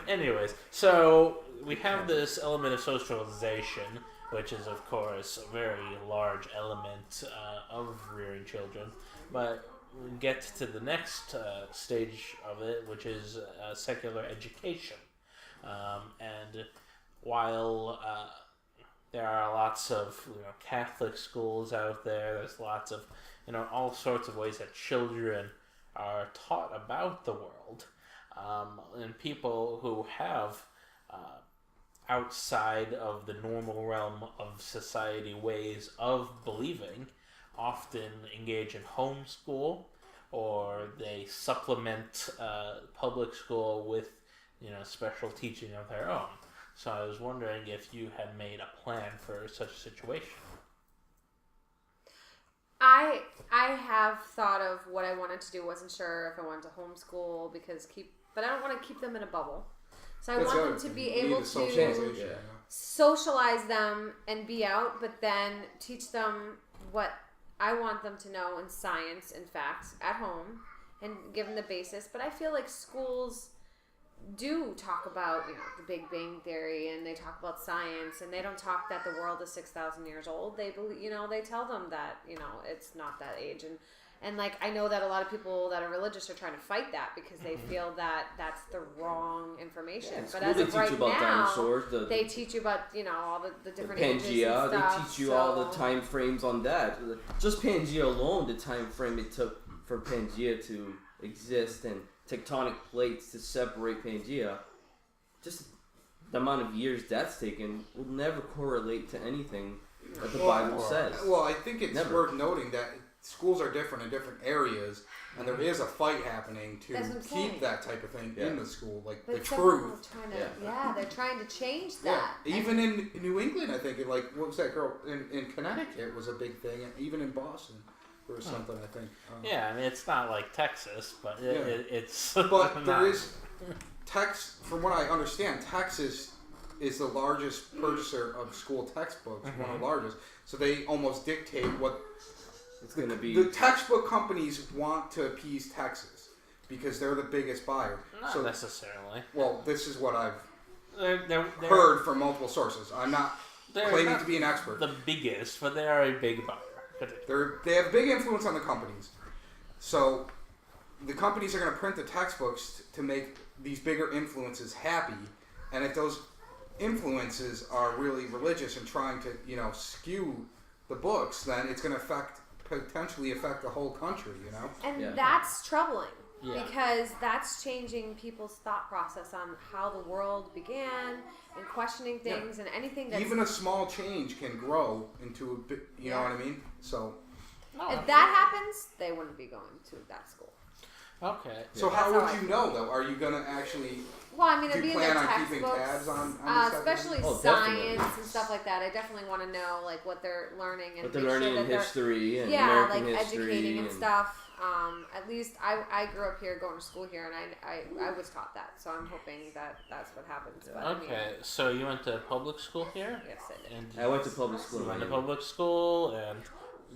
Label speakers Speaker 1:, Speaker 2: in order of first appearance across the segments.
Speaker 1: Anyways, so we have this element of socialization, which is, of course, a very large element of rearing children. But we get to the next stage of it, which is secular education. And while there are lots of Catholic schools out there, there's lots of all sorts of ways that children are taught about the world. And people who have outside of the normal realm of society ways of believing often engage in homeschool, or they supplement public school with special teaching of their own. So I was wondering if you had made a plan for such a situation.
Speaker 2: I have thought of what I wanted to do. Wasn't sure if I wanted to homeschool but I don't want to keep them in a bubble. So I want them to be able to socialize them and be out, but then teach them what I want them to know in science and facts at home and give them the basis. But I feel like schools do talk about the Big Bang Theory, and they talk about science, and they don't talk that the world is 6,000 years old. They believe, they tell them that it's not that age, and like I know that a lot of people that are religious are trying to fight that because they feel that that's the wrong information.
Speaker 3: Yeah,
Speaker 2: but as of right now,
Speaker 3: dinosaurs,
Speaker 2: they teach you about all the different
Speaker 3: Pangea.
Speaker 2: ages and stuff,
Speaker 3: they teach you all the time frames on that. Just Pangea alone, the time frame it took for Pangea to exist and tectonic plates to separate Pangea, just the amount of years that's taken will never correlate to anything that the Bible says.
Speaker 4: Well, I think it's worth noting that schools are different in different areas, and there is a fight happening to keep that type of thing in the school, like but the truth.
Speaker 2: They're trying to change that.
Speaker 4: Yeah. Even in New England, I think, what was that girl in Connecticut was a big thing, and even in Boston. Or something, I think.
Speaker 1: I mean, it's not like Texas, but it's...
Speaker 4: But there is... From what I understand, Texas is the largest purchaser of school textbooks, one of the largest. So they almost dictate what...
Speaker 3: It's going to be...
Speaker 4: The textbook companies want to appease Texas because they're the biggest buyer.
Speaker 1: Not necessarily.
Speaker 4: Well, this is what I've heard from multiple sources. I'm not claiming to be an expert.
Speaker 1: The biggest, but they are a big buyer.
Speaker 4: They have big influence on the companies. So the companies are going to print the textbooks to make these bigger influences happy. And if those influences are really religious and trying to, skew the books, then it's going to potentially affect the whole country,
Speaker 2: And that's troubling. Yeah. Because that's changing people's thought process on how the world began and questioning things and anything that's...
Speaker 4: Even a small change can grow into a bit, you know what I mean? So...
Speaker 2: if that happens, they wouldn't be going to that school.
Speaker 1: Okay.
Speaker 4: So how would you know, though? Are you going to actually...
Speaker 2: Well, I mean, it'd
Speaker 4: do
Speaker 2: be
Speaker 4: you
Speaker 2: in
Speaker 4: plan
Speaker 2: their
Speaker 4: on keeping tabs on
Speaker 2: especially science and stuff like that. I definitely want to know what they're learning and
Speaker 3: what they're learning in history and American history
Speaker 2: educating and stuff. At least I grew up here, going to school here, and I was taught that. So I'm hoping that that's what happens. But,
Speaker 1: okay, so you went to public school here?
Speaker 2: Yes, I did.
Speaker 1: And
Speaker 3: I went to public school.
Speaker 1: You went to public school, and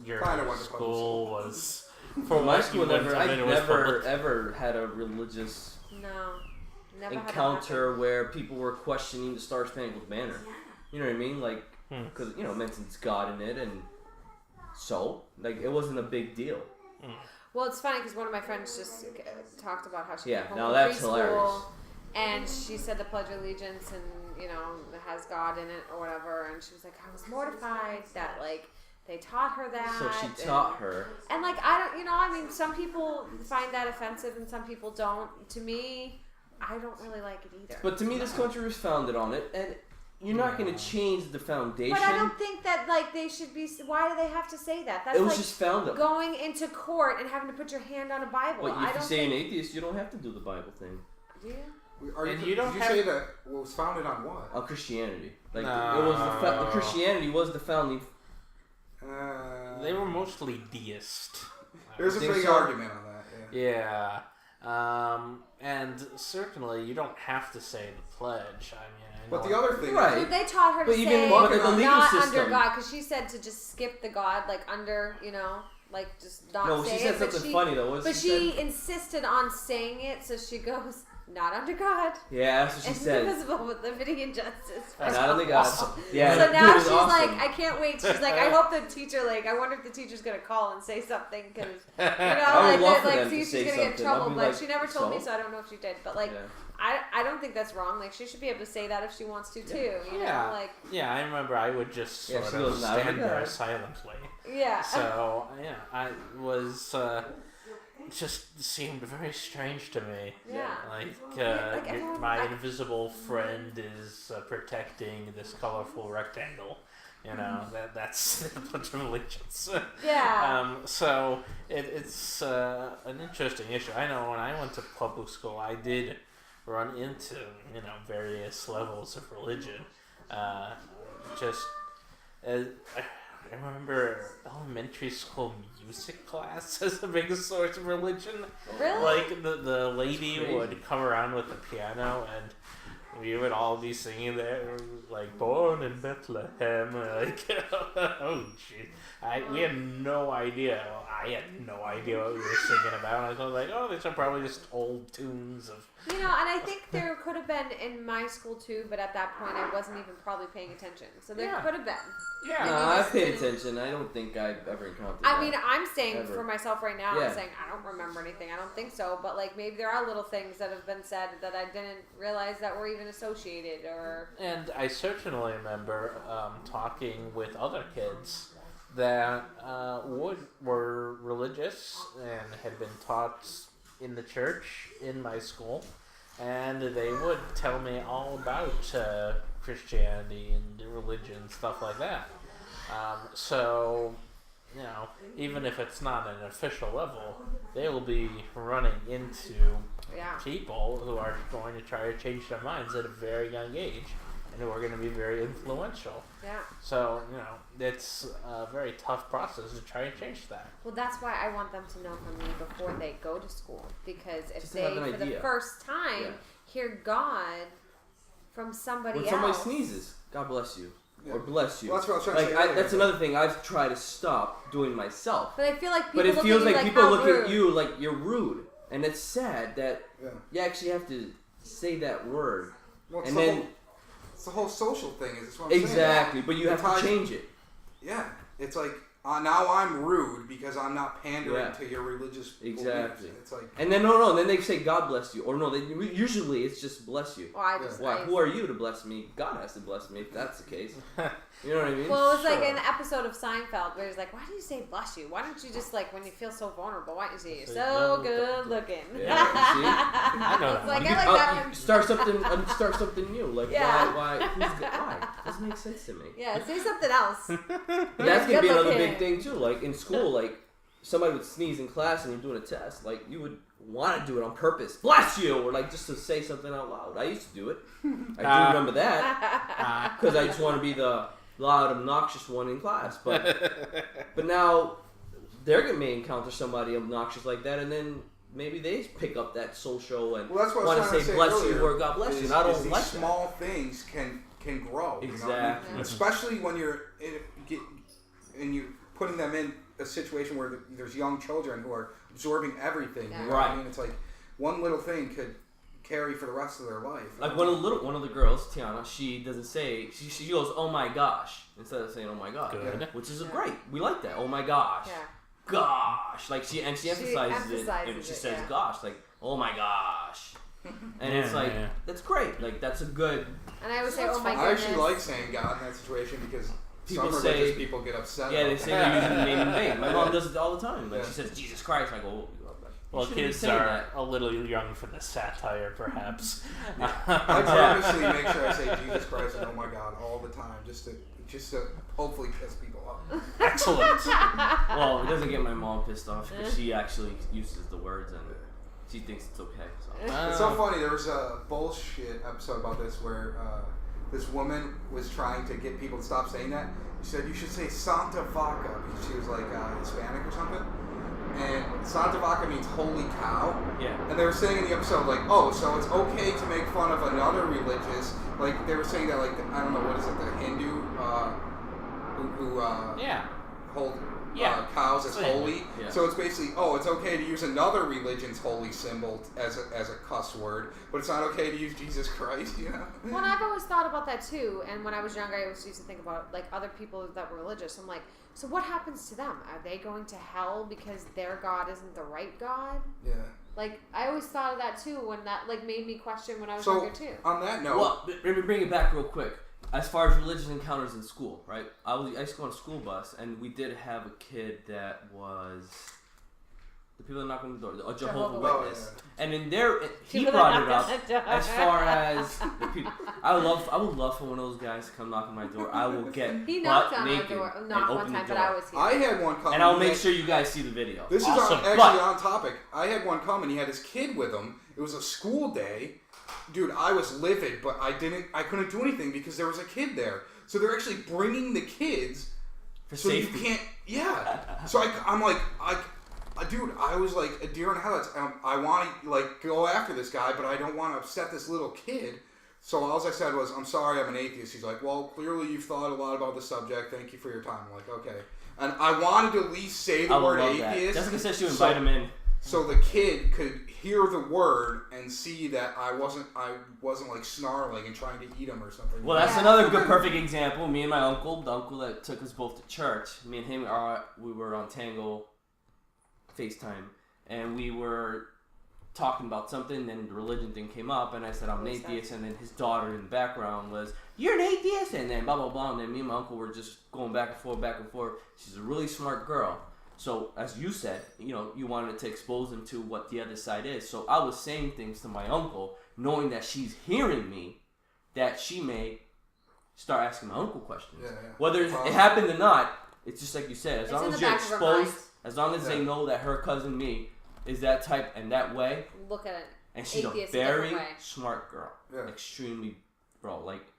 Speaker 1: your school was...
Speaker 3: For my school, I never ever had a religious encounter where people were questioning the Star Spangled Banner. You know what I mean? Because it mentions God in it, and so it wasn't a big deal.
Speaker 2: Well, it's funny because one of my friends just talked about how she came home
Speaker 3: now
Speaker 2: from
Speaker 3: that's
Speaker 2: preschool,
Speaker 3: hilarious.
Speaker 2: and she said the Pledge of Allegiance, and it has God in it or whatever, and she was like, I was mortified that they taught her that.
Speaker 3: So she taught her.
Speaker 2: And I don't, some people find that offensive and some people don't. To me, I don't really like it either.
Speaker 3: But to me, this country was founded on it, and you're not going to change the foundation.
Speaker 2: But I don't think that they should be. Why do they have to say that? That's
Speaker 3: it was just founded.
Speaker 2: Going into court and having to put your hand on a Bible.
Speaker 3: But if you say an atheist, you don't have to do the Bible thing.
Speaker 2: Do you?
Speaker 4: Did you say that it was founded on what?
Speaker 3: On Christianity. It was the Christianity was the founding.
Speaker 1: They were mostly deist.
Speaker 4: There's a big argument on that.
Speaker 1: Yeah. And certainly you don't have to say the pledge.
Speaker 4: But the other thing,
Speaker 2: right? They taught her to say not under God, because she said to just skip the God, under, just not say it.
Speaker 3: No, she said something funny though.
Speaker 2: But she insisted on saying it, so she goes, not under God.
Speaker 3: Yeah, that's what she said.
Speaker 2: Indivisible with liberty and justice.
Speaker 3: Not under God.
Speaker 1: Awesome.
Speaker 3: Yeah.
Speaker 2: So now she's
Speaker 3: awesome.
Speaker 2: like, I can't wait. She's like, I hope the teacher, I wonder if the teacher's gonna call and say something because
Speaker 3: I would love for them
Speaker 2: see
Speaker 3: to
Speaker 2: if
Speaker 3: say
Speaker 2: she's gonna get in
Speaker 3: something.
Speaker 2: trouble.
Speaker 3: I'd be
Speaker 2: But
Speaker 3: like,
Speaker 2: she never told me,
Speaker 3: so?
Speaker 2: so I don't know if she did. But
Speaker 3: Yeah.
Speaker 2: I don't think that's wrong. She should be able to say that if she wants to too. You
Speaker 1: Yeah.
Speaker 2: know,
Speaker 1: Yeah, I remember I would just sort
Speaker 3: she
Speaker 1: of
Speaker 3: goes, "Not
Speaker 1: stand
Speaker 3: under
Speaker 1: there
Speaker 3: God."
Speaker 1: silently.
Speaker 2: Yeah.
Speaker 1: So I was it just seemed very strange to me.
Speaker 2: Yeah.
Speaker 1: Like my invisible friend is protecting this colorful rectangle. That's a bunch of religions.
Speaker 2: Yeah.
Speaker 1: So it's an interesting issue. I know when I went to public school, I did run into various levels of religion. I remember elementary school music class as a big source of religion.
Speaker 2: Really?
Speaker 1: Like the lady would come around with the piano and we would all be singing there, like "Born in Bethlehem." Oh shit! We had no idea. Well, I had no idea what we were singing about. I was like, oh, these are probably just old tunes of.
Speaker 2: And I think there could have been in my school too, but at that point I wasn't even probably paying attention. So there could have been.
Speaker 1: Yeah.
Speaker 3: No, I've paid attention. I don't think I've ever encountered that.
Speaker 2: I mean, I'm saying
Speaker 3: Ever.
Speaker 2: for myself right now,
Speaker 3: Yeah.
Speaker 2: I'm saying I don't remember anything. I don't think so. But maybe there are little things that have been said that I didn't realize that were even associated or.
Speaker 1: And I certainly remember talking with other kids that were religious and had been taught in the church in my school, and they would tell me all about Christianity and religion, stuff like that. So, even if it's not an official level, they will be running into people who are going to try to change their minds at a very young age and who are going to be very influential.
Speaker 2: Yeah.
Speaker 1: So, it's a very tough process to try and change that.
Speaker 2: Well, that's why I want them to know from me before they go to school. Because if
Speaker 3: Just
Speaker 2: they,
Speaker 3: have an
Speaker 2: for the
Speaker 3: idea.
Speaker 2: first time, hear God from somebody
Speaker 3: when
Speaker 2: else.
Speaker 3: somebody sneezes, God bless you.
Speaker 4: Yeah.
Speaker 3: Or bless you.
Speaker 4: Well, that's what I was trying to say earlier.
Speaker 3: That's another thing I've tried to stop doing myself.
Speaker 2: But I feel like people
Speaker 3: But it
Speaker 2: look
Speaker 3: feels
Speaker 2: at you
Speaker 3: like people
Speaker 2: how
Speaker 3: look
Speaker 2: rude.
Speaker 3: at you like you're rude. And it's sad that you actually have to say that word.
Speaker 4: Well,
Speaker 3: and then
Speaker 4: it's the whole social thing. Is what I'm
Speaker 3: exactly,
Speaker 4: saying.
Speaker 3: but you have to change it.
Speaker 4: Yeah, it's like now I'm rude because I'm not pandering to your religious beliefs. It's like,
Speaker 3: and then no, then they say God bless you, or no, usually it's just bless you.
Speaker 2: Well,
Speaker 3: Why? Who are you to bless me? God has to bless me if that's the case. You know what I mean?
Speaker 2: Well, it was like an episode of Seinfeld where he's like, "Why do you say bless you? Why don't you just when you feel so vulnerable? Why don't you say you're so good looking?"
Speaker 3: Yeah, see?
Speaker 1: I know
Speaker 2: It's like I like that one.
Speaker 3: Start something new. Like why? Why? Doesn't make sense to me.
Speaker 2: Yeah, say something else.
Speaker 3: That's gonna be another big thing too. Like in school, somebody would sneeze in class and you're doing a test. You would want to do it on purpose. Bless you, or just to say something out loud. I used to do it. I do remember that because I just want to be the loud, obnoxious one in class. But now they're gonna encounter somebody obnoxious like that, and then maybe they pick up that social and
Speaker 4: that's what
Speaker 3: want to say bless
Speaker 4: earlier,
Speaker 3: you or God bless you. And I don't
Speaker 4: these
Speaker 3: like
Speaker 4: small things can grow.
Speaker 3: Exactly.
Speaker 4: You know? Especially when you're you're putting them in a situation where there's young children who are absorbing everything.
Speaker 2: Yeah.
Speaker 4: You know what I mean? It's like one little thing could carry for the rest of their life.
Speaker 3: Like one of the girls, Tiana, she doesn't say she goes, "Oh my gosh," instead of saying "Oh my god," which is great. We like that. Oh my gosh, gosh. She emphasizes it and she says "gosh," "Oh my gosh," and it's that's great. That's a good.
Speaker 2: And I always say, "Oh my
Speaker 4: I
Speaker 2: goodness."
Speaker 4: actually like saying God in that situation because
Speaker 3: people
Speaker 4: some religious people get upset.
Speaker 3: Yeah, they say they're using the name in vain. My mom does it all the time. She says Jesus Christ. I go.
Speaker 1: Well, kids are a little young for the satire, perhaps.
Speaker 4: I purposely make sure I say Jesus Christ and oh my God all the time, just to hopefully piss people off.
Speaker 1: Excellent.
Speaker 3: Well, it doesn't get my mom pissed off because she actually uses the words and she thinks it's okay. So.
Speaker 4: It's so funny. There was a bullshit episode about this where this woman was trying to get people to stop saying that. She said you should say Santa Vaca because she was Hispanic or something. And Santa Vaca means holy cow.
Speaker 3: Yeah.
Speaker 4: And they were saying in the episode, so it's okay to make fun of another religious. They were saying that, I don't know, what is it, the Hindu, who hold cows as holy. Yeah. So it's basically, it's okay to use another religion's holy symbol as a cuss word, but it's not okay to use Jesus Christ, you know?
Speaker 2: Well, I've always thought about that too, and when I was younger, I always used to think about, like, other people that were religious. I'm like, so what happens to them? Are they going to hell because their God isn't the right God?
Speaker 4: Yeah.
Speaker 2: Like, I always thought of that too, when that, like, made me question when I was younger too.
Speaker 4: On that note...
Speaker 3: Well, let me bring it back real quick. As far as religious encounters in school, right? I used to go on a school bus, and we did have a kid that was the people that knock on the door, a Jehovah's Witness, and in there he brought it up as far as the people. I would love for one of those guys to come knock on my door. I will get
Speaker 2: he knocked on our door, not one time, but I was here.
Speaker 4: I had one come,
Speaker 3: and I'll make sure you guys see the video.
Speaker 4: This is actually on topic. I had one come, and he had his kid with him. It was a school day. Dude, I was livid, but I couldn't do anything because there was a kid there. So they're actually bringing the kids
Speaker 3: for
Speaker 4: so
Speaker 3: safety.
Speaker 4: You can't, yeah. So I'm like, dude, I was like a deer in headlights. I want to like go after this guy, but I don't want to upset this little kid. So all I said was, I'm sorry, I'm an atheist. He's like, well, clearly you've thought a lot about the subject. Thank you for your time. I'm like, okay. And I wanted to at least say the word atheist.
Speaker 3: Jessica said she would invite him in.
Speaker 4: So the kid could hear the word and see that I wasn't like snarling and trying to eat him or something.
Speaker 3: Well, that's another good, perfect example. Me and my uncle, the uncle that took us both to church. Me and him, we were on Tango FaceTime, and we were talking about something, and the religion thing came up, and I said, I'm an atheist, and then his daughter in the background was, you're an atheist, and then blah, blah, blah, and then me and my uncle were just going back and forth. She's a really smart girl. So, as you said, you wanted to expose them to what the other side is. So, I was saying things to my uncle, knowing that she's hearing me, that she may start asking my uncle questions.
Speaker 4: Yeah.
Speaker 3: Whether it happened or not, it's just like you said. As long as you're exposed, as long as they know that her cousin me is that type and that way.
Speaker 2: Look at it.
Speaker 3: And she's a very smart girl. Yeah. Extremely, brilliant.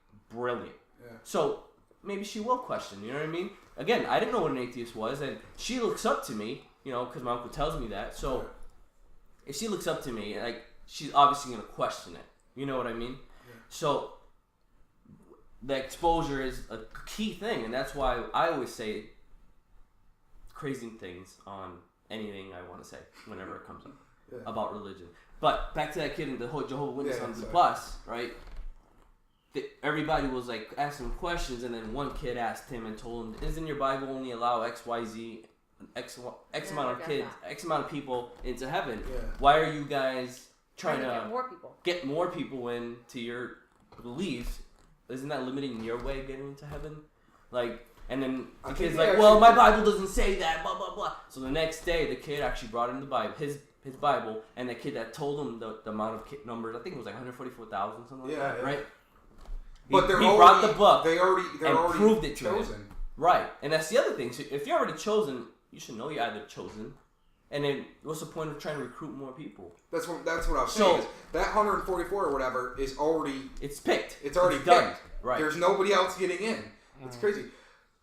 Speaker 4: Yeah. So,
Speaker 3: maybe she will question, you know what I mean? Again, I didn't know what an atheist was, and she looks up to me, because my uncle tells me that. So, if she looks up to me, she's obviously going to question it. You know what I mean? Yeah. So, the exposure is a key thing, and that's why I always say crazy things on anything I want to say whenever it comes up about religion. But back to that kid and the whole Jehovah's Witness on the bus, right? Everybody was asking questions, and then one kid asked him and told him, "Isn't your Bible only allow X, Y, Z, X amount of kids, X amount of people into heaven? Yeah. Why are you guys trying to get more people into your beliefs? Isn't that limiting your way of getting into heaven?" And then the kid's like, "Well, my Bible doesn't say that, blah blah blah." So the next day, the kid actually brought in the Bible, his Bible, and the kid that told him the amount of numbers, I think it was 144,000, something like that, right?
Speaker 4: But he
Speaker 3: brought the book
Speaker 4: they're already
Speaker 3: proved it
Speaker 4: chosen.
Speaker 3: To him. Right. And that's the other thing. So if you're already chosen, you should know you're either chosen. And then what's the point of trying to recruit more people?
Speaker 4: That's what I was saying. Is that 144 or whatever is already...
Speaker 3: It's picked.
Speaker 4: It's already
Speaker 3: done.
Speaker 4: Picked.
Speaker 3: Right.
Speaker 4: There's nobody else getting in. It's crazy.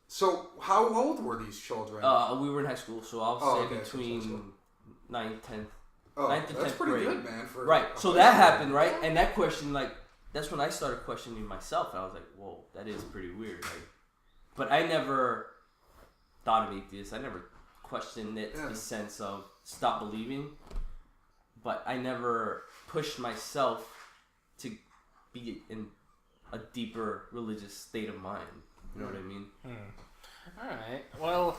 Speaker 4: So how old were these children?
Speaker 3: We were in high school, so I'll say between 9th, 10th.
Speaker 4: Oh,
Speaker 3: 9th and 10th
Speaker 4: that's pretty
Speaker 3: grade.
Speaker 4: good, man.
Speaker 3: Right. So that happened, right? And that question, that's when I started questioning myself. And I was like, whoa, that is pretty weird. But I never thought of atheists. I never questioned it in the sense of stop believing. But I never pushed myself to be in a deeper religious state of mind. You know what I mean?
Speaker 1: All right. Well,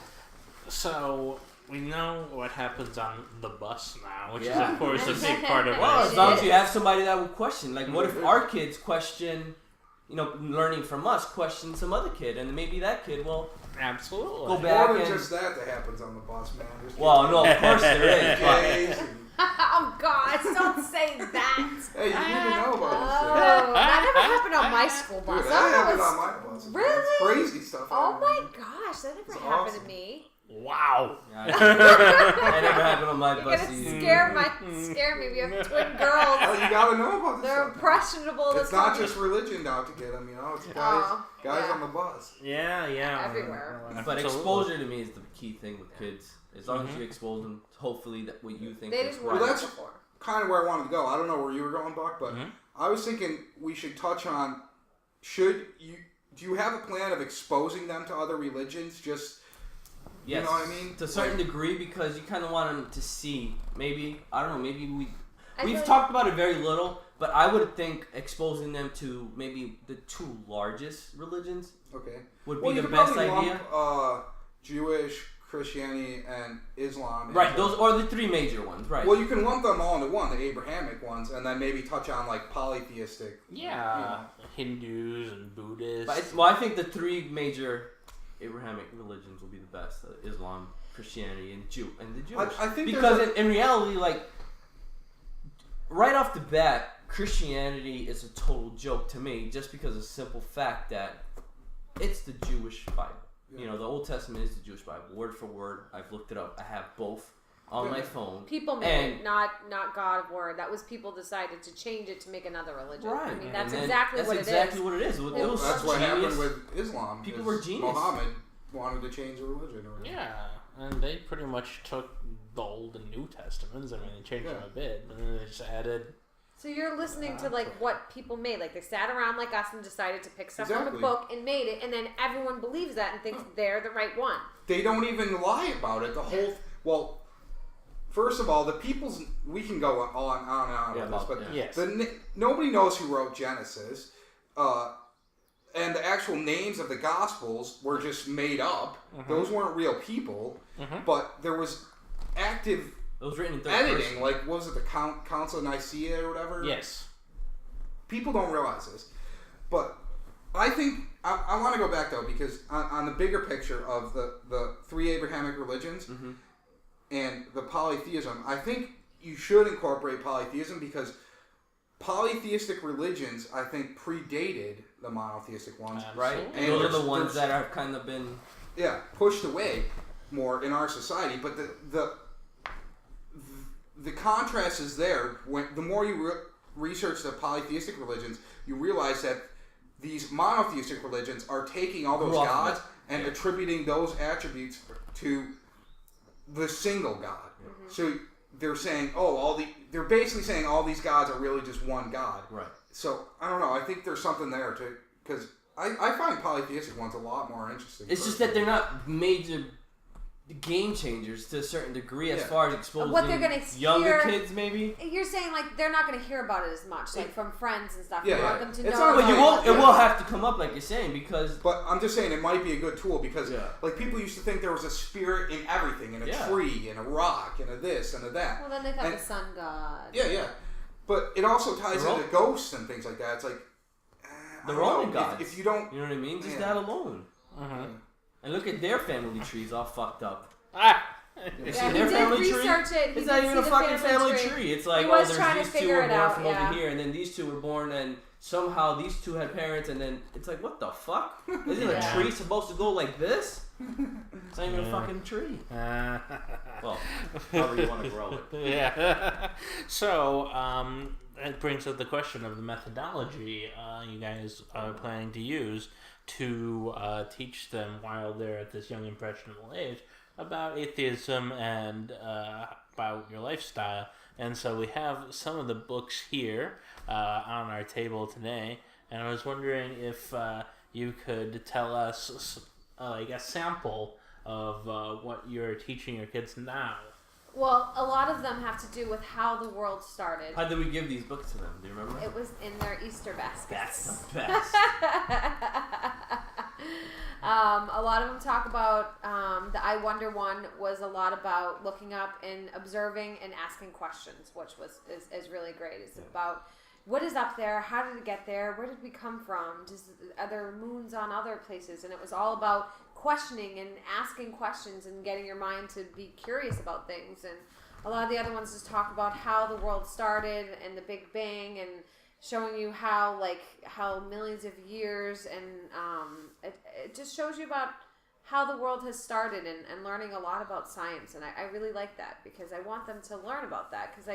Speaker 1: so we know what happens on the bus now, which is, of course, a big part of
Speaker 3: as long as you have somebody that will question. What if our kids question, learning from us, question some other kid, and maybe that kid will
Speaker 1: absolutely
Speaker 3: go back.
Speaker 4: More than just that happens on the bus, man.
Speaker 3: No, of course there is.
Speaker 2: Oh, God, don't say that.
Speaker 4: Hey, you need to know about this.
Speaker 2: That never happened on my school bus.
Speaker 4: Dude, that happened on my bus.
Speaker 2: Really?
Speaker 4: That's crazy stuff.
Speaker 2: Oh, my gosh, that never happened to me.
Speaker 1: Wow.
Speaker 3: That never happened on my bus.
Speaker 2: You're gonna scare me. We have twin girls.
Speaker 4: Oh, you gotta know about this.
Speaker 2: They're impressionable.
Speaker 4: It's not just religion out to get them, It's guys on the bus.
Speaker 1: Yeah.
Speaker 2: Everywhere.
Speaker 3: But exposure to me is the key thing with kids. As long as you expose them, hopefully that what you think is right.
Speaker 4: Well, that's kind of where I wanted to go. I don't know where you were going, Buck, but I was thinking we should touch on, do you have a plan of exposing them to other religions? Just
Speaker 3: Yes.
Speaker 4: You know what I mean?
Speaker 3: To a certain degree, because you kind of want them to see. Maybe, I don't know, maybe we've
Speaker 2: like
Speaker 3: talked about it very little, but I would think exposing them to maybe the two largest religions would be the best idea.
Speaker 4: Jewish, Christianity, and Islam.
Speaker 3: Right, those are the three major ones, right.
Speaker 4: Well, you can lump them all into one, the Abrahamic ones, and then maybe touch on like polytheistic.
Speaker 1: Yeah, Hindus and Buddhists.
Speaker 3: But I think the three major Abrahamic religions will be the best: Islam, Christianity, and the Jewish.
Speaker 4: I think
Speaker 3: because in reality, like right off the bat, Christianity is a total joke to me, just because of the simple fact that it's the Jewish Bible. Yeah. You know, the Old Testament is the Jewish Bible, word for word. I've looked it up. I have both on my phone.
Speaker 2: People made it, not God of Word. That was people decided to change it to make another religion.
Speaker 3: Right.
Speaker 2: I mean, that's exactly what it is.
Speaker 3: That's exactly what it is.
Speaker 4: That's what happened with Islam.
Speaker 3: People were genius.
Speaker 4: Muhammad wanted to change the religion.
Speaker 1: Yeah, and they pretty much took the Old and New Testaments. I mean, they changed them a bit, and then they just added.
Speaker 2: So you're listening to like what people made. Like they sat around like us and decided to pick stuff from a book and made it, and then everyone believes that and thinks they're the right one.
Speaker 4: They don't even lie about it. First of all, the people's... We can go on and on about this, but nobody knows who wrote Genesis. And the actual names of the Gospels were just made up. Those weren't real people. But there was active...
Speaker 3: It was written in third
Speaker 4: editing.
Speaker 3: person.
Speaker 4: Like, what was it, the Council of Nicaea or whatever?
Speaker 1: Yes.
Speaker 4: People don't realize this. But I think... I want to go back, though, because on the bigger picture of the three Abrahamic religions... and the polytheism, I think you should incorporate polytheism because polytheistic religions, I think, predated the monotheistic ones.
Speaker 3: Right. And those are the ones that have kind of been... Yeah,
Speaker 4: pushed away more in our society. But the contrast is there. The more you research the polytheistic religions, you realize that these monotheistic religions are taking all those gods and attributing those attributes to the single God. So they're saying, they're basically saying all these gods are really just one God.
Speaker 3: Right.
Speaker 4: So I don't know. I think there's something there too, because I find polytheistic ones a lot more interesting.
Speaker 3: It's just that they're not major game changers to a certain degree as far as exposing
Speaker 2: what they're gonna
Speaker 3: younger kids, maybe.
Speaker 2: You're saying like they're not going to hear about it as much, like from friends and stuff.
Speaker 4: Yeah,
Speaker 2: you want them to know.
Speaker 3: Well, it will have to come up, like you're saying, because.
Speaker 4: But I'm just saying it might be a good tool because, like, people used to think there was a spirit in everything, in a tree, in a rock, in a this and a that.
Speaker 2: Well, then they thought the sun god.
Speaker 4: Yeah. But it also ties into ghosts and things like that. It's like
Speaker 3: the Roman gods.
Speaker 4: If you don't,
Speaker 3: you know what I mean? Just that alone. And look at their family trees all fucked up.
Speaker 2: You see their family tree?
Speaker 3: It's not even a fucking family tree. It's like, there's these two were born from over here, and then these two were born, and somehow these two had parents, and then it's like, what the fuck? Isn't a tree supposed to go like this? It's not even a fucking tree. Well, however you want to grow it.
Speaker 1: Yeah. So, it brings up the question of the methodology you guys are planning to use to teach them while they're at this young impressionable age about atheism and about your lifestyle. And so we have some of the books here on our table today, and I was wondering if you could tell us a sample of what you're teaching your kids now.
Speaker 2: Well, a lot of them have to do with how the world started.
Speaker 3: How did we give these books to them? Do you remember?
Speaker 2: It was in their Easter baskets.
Speaker 3: That's the best.
Speaker 2: A lot of them talk about the I Wonder one was a lot about looking up and observing and asking questions, which is really great. It's about what is up there, how did it get there, where did we come from, are there moons on other places, and it was all about questioning and asking questions and getting your mind to be curious about things. And a lot of the other ones just talk about how the world started and the Big Bang and showing you how millions of years, and it just shows you about how the world has started and learning a lot about science. And I really like that because I want them to learn about that because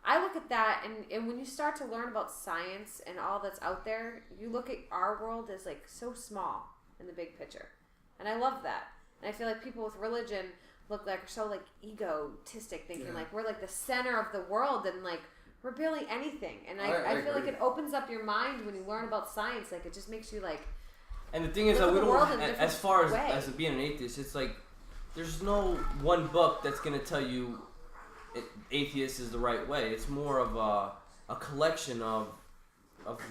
Speaker 2: I look at that and when you start to learn about science and all that's out there, you look at our world as so small in the big picture. And I love that. And I feel like people with religion look like so egotistic, thinking we're the center of the world and we're barely anything. And I feel like it opens up your mind when you learn about science. It just makes you
Speaker 3: And the thing is that we don't, as far as being an atheist, it's there's no one book that's gonna tell you atheist is the right way. It's more of a collection of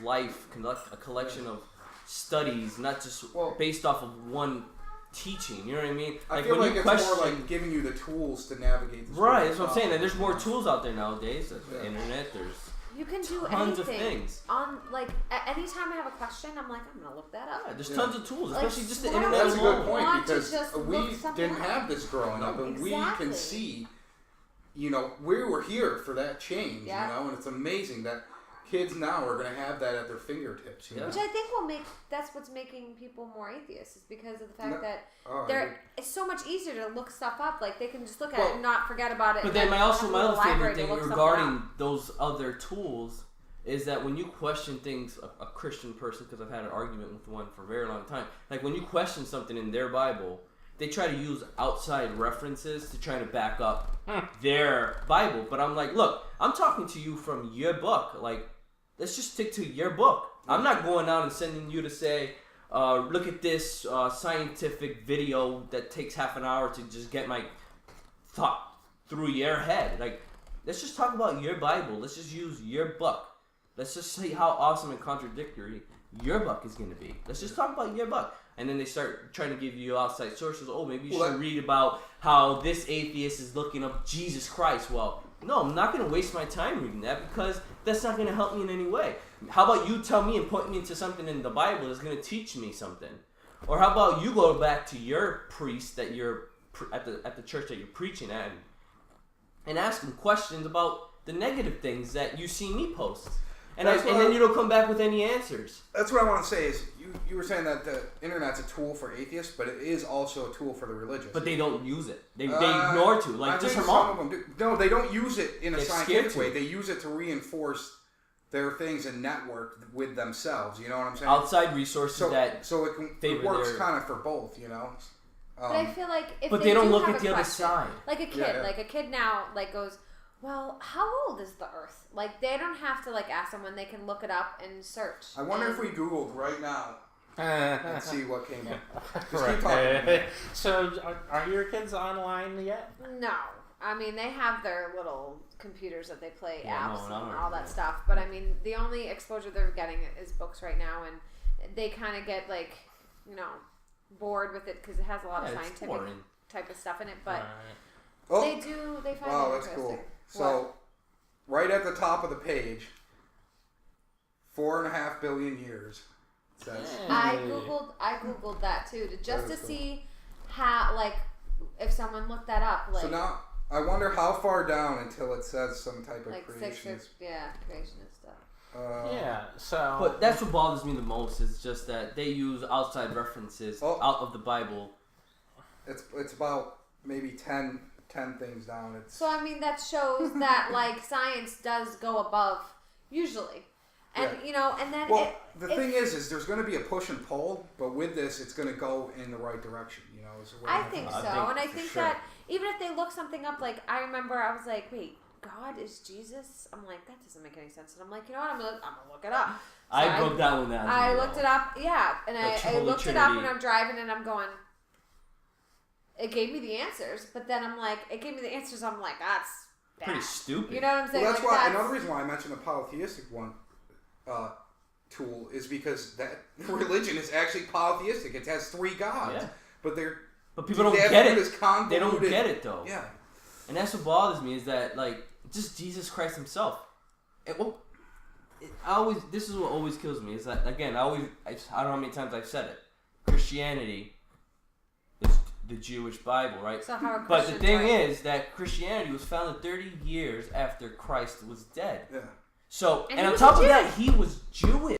Speaker 3: life, a collection of studies, not just based off of one teaching. You know what I mean?
Speaker 4: I feel like it's more like giving you the tools to navigate this.
Speaker 3: Right, that's what I'm saying. And there's more tools out there nowadays. There's the internet. There's
Speaker 2: you can do
Speaker 3: tons
Speaker 2: anything.
Speaker 3: of things.
Speaker 2: Anytime I have a question, I'm like, I'm gonna look that up.
Speaker 3: Yeah, there's tons of tools, especially just the internet.
Speaker 4: That's a good
Speaker 3: alone.
Speaker 4: point because we didn't have this growing up, and we can see. We were here for that change, and it's amazing that kids now are going to have that at their fingertips.
Speaker 2: Which I think that's what's making people more atheists, is because of the fact that it's so much easier to look stuff up. Like, they can just look at it and not forget about it.
Speaker 3: But then my other favorite thing regarding those other tools is that when you question things, a Christian person, because I've had an argument with one for a very long time, like when you question something in their Bible, they try to use outside references to try to back up their Bible. But I'm like, look, I'm talking to you from your book. Like, let's just stick to your book. I'm not going out and sending you to say, look at this scientific video that takes half an hour to just get my thought through your head. Like, let's just talk about your Bible. Let's just use your book. Let's just see how awesome and contradictory your book is going to be. Let's just talk about your book. And then they start trying to give you outside sources. Oh, maybe you should read about how this atheist is looking up Jesus Christ. Well, no, I'm not going to waste my time reading that because that's not going to help me in any way. How about you tell me and point me into something in the Bible that's going to teach me something? Or how about you go back to your priest that you're at the church that you're preaching at and ask him questions about the negative things that you see me post. And then you don't come back with any answers.
Speaker 4: That's what I want to say is you were saying that the internet's a tool for atheists, but it is also a tool for the religious.
Speaker 3: But they don't use it. They ignore to. Like, just her mom.
Speaker 4: Some of them do. No, they don't use it in a scientific way. They use it to reinforce their things and network with themselves. You know what I'm saying?
Speaker 3: Outside resources
Speaker 4: so it works kind of for both.
Speaker 2: But I feel like if
Speaker 3: they don't look at the other side.
Speaker 2: Like a kid now goes, well, how old is the Earth? Like, they don't have to ask someone. They can look it up and search.
Speaker 4: I wonder if we Googled right now and see what came up. Just keep talking.
Speaker 1: So, are your kids online yet?
Speaker 2: No. I mean, they have their little computers that they play apps and all that stuff. But, I mean, the only exposure they're getting is books right now. And they kind of get, bored with it because it has a lot of scientific type of stuff in it. But they find it interesting.
Speaker 4: Wow, that's cool. So, right at the top of the page, 4.5 billion years. Says.
Speaker 2: I googled that too, to see how, if someone looked that up.
Speaker 4: So now, I wonder how far down until it says some type of creation.
Speaker 2: Creationist stuff.
Speaker 1: So.
Speaker 3: But that's what bothers me the most, is just that they use outside references out of the Bible.
Speaker 4: It's about maybe 10 things down.
Speaker 2: So, I mean, that shows that, science does go above, usually. And, and then
Speaker 4: the thing is there's going to be a push and pull, but with this, it's going to go in the right direction,
Speaker 2: I think so. And I think that even if they look something up, I remember I was like, wait, God is Jesus? I'm like, that doesn't make any sense. And I'm like, you know what? I'm gonna look it up. So
Speaker 3: I broke that one down.
Speaker 2: I looked it up, and I looked it up when I'm driving, and I'm going, it gave me the answers, but then I'm like, that's bad.
Speaker 3: Pretty stupid.
Speaker 2: You know what I'm saying?
Speaker 4: Well, that's why. Another reason why I mentioned the polytheistic one tool is because that religion is actually polytheistic. It has 3 gods, but
Speaker 3: people don't get it.
Speaker 4: They
Speaker 3: don't get it though.
Speaker 4: Yeah,
Speaker 3: and that's what bothers me, is that just Jesus Christ Himself. This is what always kills me. Is that, again, I don't know how many times I've said it. Christianity is the Jewish Bible, right?
Speaker 2: So how are
Speaker 3: but the thing is that Christianity was founded 30 years after Christ was dead.
Speaker 4: Yeah.
Speaker 3: So, and on top of that, he was Jewish.